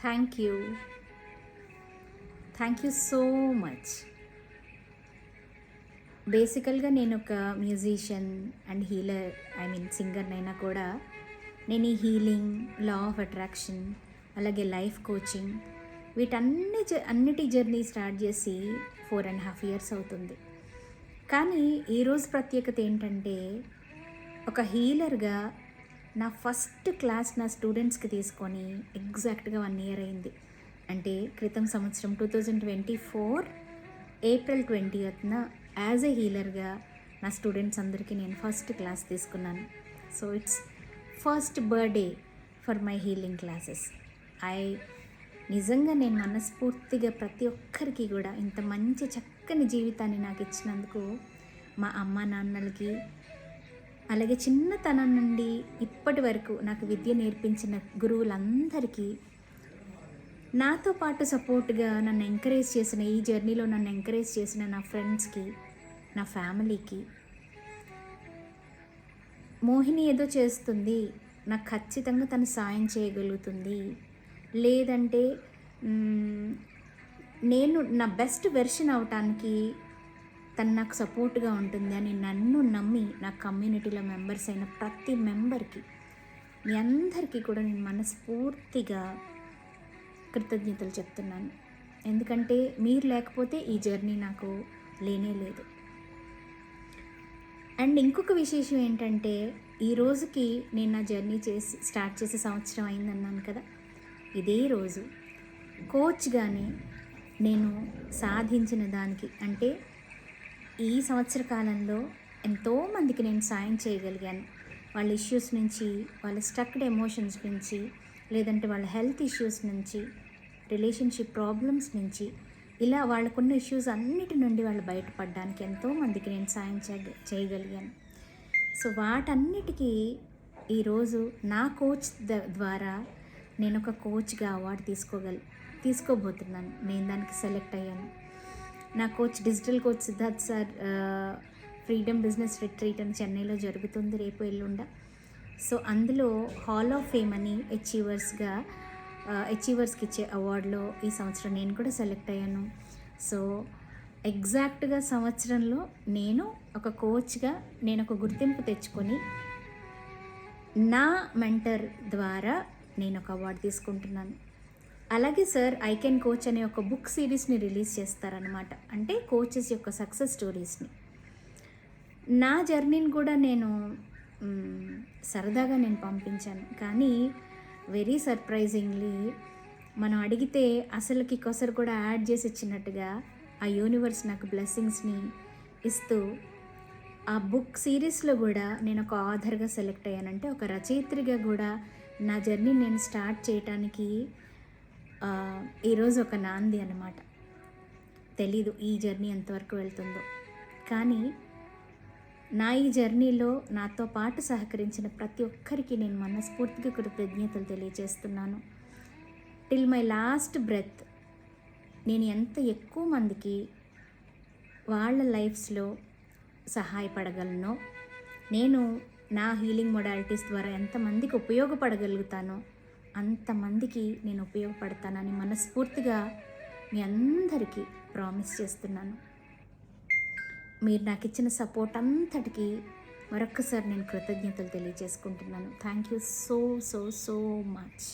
Thank you. Thank you so much. బేసికల్గా నేను ఒక మ్యూజిషియన్ అండ్ హీలర్, సింగర్నైనా కూడా నేను ఈ హీలింగ్, లా ఆఫ్ అట్రాక్షన్, అలాగే లైఫ్ కోచింగ్ అన్నిటి జర్నీ స్టార్ట్ చేసి 4.5 years అవుతుంది. కానీ ఈరోజు ప్రత్యేకత ఏంటంటే, ఒక హీలర్గా నా ఫస్ట్ క్లాస్ నా స్టూడెంట్స్కి తీసుకొని ఎగ్జాక్ట్గా 1 year అయింది. అంటే క్రితం సంవత్సరం 2024 April 20th యాజ్ ఏ హీలర్గా నా స్టూడెంట్స్ అందరికీ నేను ఫస్ట్ క్లాస్ తీసుకున్నాను. So it's first birthday for my healing classes. నిజంగా నేను మనస్ఫూర్తిగా ప్రతి ఒక్కరికి కూడా ఇంత మంచి చక్కని జీవితాన్ని నాకు ఇచ్చినందుకు మా అమ్మ నాన్నలకి, అలాగే చిన్నతనం నుండి ఇప్పటి వరకు నాకు విద్య నేర్పించిన గురువులందరికీ, నాతో పాటు సపోర్ట్గా నన్ను ఎంకరేజ్ చేసిన, ఈ జర్నీలో నన్ను ఎంకరేజ్ చేసిన నా ఫ్రెండ్స్కి, నా ఫ్యామిలీకి, మోహిని ఏదో చేస్తుంది, నాకు ఖచ్చితంగా తను సాయం చేయగలుగుతుంది, లేదంటే నేను నా బెస్ట్ వెర్షన్ అవటానికి తను నాకు సపోర్ట్గా ఉంటుంది అని నన్ను నమ్మి నా కమ్యూనిటీలో మెంబర్స్ అయిన ప్రతి మెంబర్కి, మీ అందరికీ కూడా నేను మనస్ఫూర్తిగా కృతజ్ఞతలు చెప్తున్నాను. ఎందుకంటే మీరు లేకపోతే ఈ జర్నీ నాకు లేనే లేదు. అండ్ ఇంకొక విశేషం ఏంటంటే, ఈ రోజుకి నేను నా జర్నీ స్టార్ట్ చేసే సంవత్సరం అయిందన్నాను కదా, ఇదే రోజు కోచ్గానే నేను సాధించిన దానికి, అంటే ఈ సంవత్సర కాలంలో ఎంతోమందికి నేను సాయం చేయగలిగాను. వాళ్ళ ఇష్యూస్ నుంచి, వాళ్ళ స్టక్డ్ ఎమోషన్స్ నుంచి, లేదంటే వాళ్ళ హెల్త్ ఇష్యూస్ నుంచి, రిలేషన్షిప్ ప్రాబ్లమ్స్ నుంచి, ఇలా వాళ్ళకున్న ఇష్యూస్ అన్నిటి నుండి వాళ్ళు బయటపడడానికి ఎంతోమందికి నేను సాయం చేయగలిగాను. సో వాటన్నిటికీ ఈరోజు నా కోచ్ ద్వారా నేను ఒక కోచ్గా అవార్డు తీసుకోబోతున్నాను. నేను దానికి సెలెక్ట్ అయ్యాను. నా coach digital coach Siddharth sir freedom business retreat అని చెన్నైలో జరుగుతుంది రేపు ఎల్లుండ. సో అందులో హాల్ ఆఫ్ ఫేమ్ అని అచీవర్స్కి ఇచ్చే అవార్డులో ఈ సంవత్సరం నేను కూడా సెలెక్ట్ అయ్యాను. సో ఎగ్జాక్ట్గా సంవత్సరంలో నేను ఒక కోచ్గా నేను ఒక గుర్తింపు తెచ్చుకొని నా మెంటర్ ద్వారా నేను ఒక అవార్డు తీసుకుంటున్నాను. అలాగే సార్ ఐ కెన్ కోచ్ అనే ఒక బుక్ సిరీస్ని రిలీజ్ చేస్తారనమాట. అంటే కోచెస్ యొక్క సక్సెస్ స్టోరీస్ని. నా జర్నీని కూడా నేను సరదాగా నేను పంపించాను. కానీ వెరీ సర్ప్రైజింగ్లీ మనం అడిగితే అసలుకి కొసరు కూడా యాడ్ చేసి ఇచ్చినట్టుగా ఆ యూనివర్స్ నాకు బ్లెస్సింగ్స్ని ఇస్తూ ఆ బుక్ సిరీస్లో కూడా నేను ఒక ఆథర్గా సెలెక్ట్ అయ్యానంటే, ఒక రచయిత్రిగా కూడా నా జర్నీ నేను స్టార్ట్ చేయటానికి ఈరోజు ఒక నాంది అన్నమాట. తెలీదు ఈ జర్నీ ఎంతవరకు వెళ్తుందో, కానీ నా ఈ జర్నీలో నాతో పాటు సహకరించిన ప్రతి ఒక్కరికి నేను మనస్ఫూర్తిగా కృతజ్ఞతలు తెలియజేస్తున్నాను. టిల్ మై లాస్ట్ బ్రెత్ నేను ఎంత ఎక్కువ మందికి వాళ్ళ లైఫ్స్లో సహాయపడగలనో, నేను నా హీలింగ్ మొడాలిటీస్ ద్వారా ఎంతమందికి ఉపయోగపడగలుగుతానో అంతమందికి నేను ఉపయోగపడతానని మనస్ఫూర్తిగా మీ అందరికీ ప్రామిస్ చేస్తున్నాను. మీరు నాకు ఇచ్చిన సపోర్ట్ అంతటికీ మరొక్కసారి నేను కృతజ్ఞతలు తెలియజేసుకుంటున్నాను. Thank you so so so much.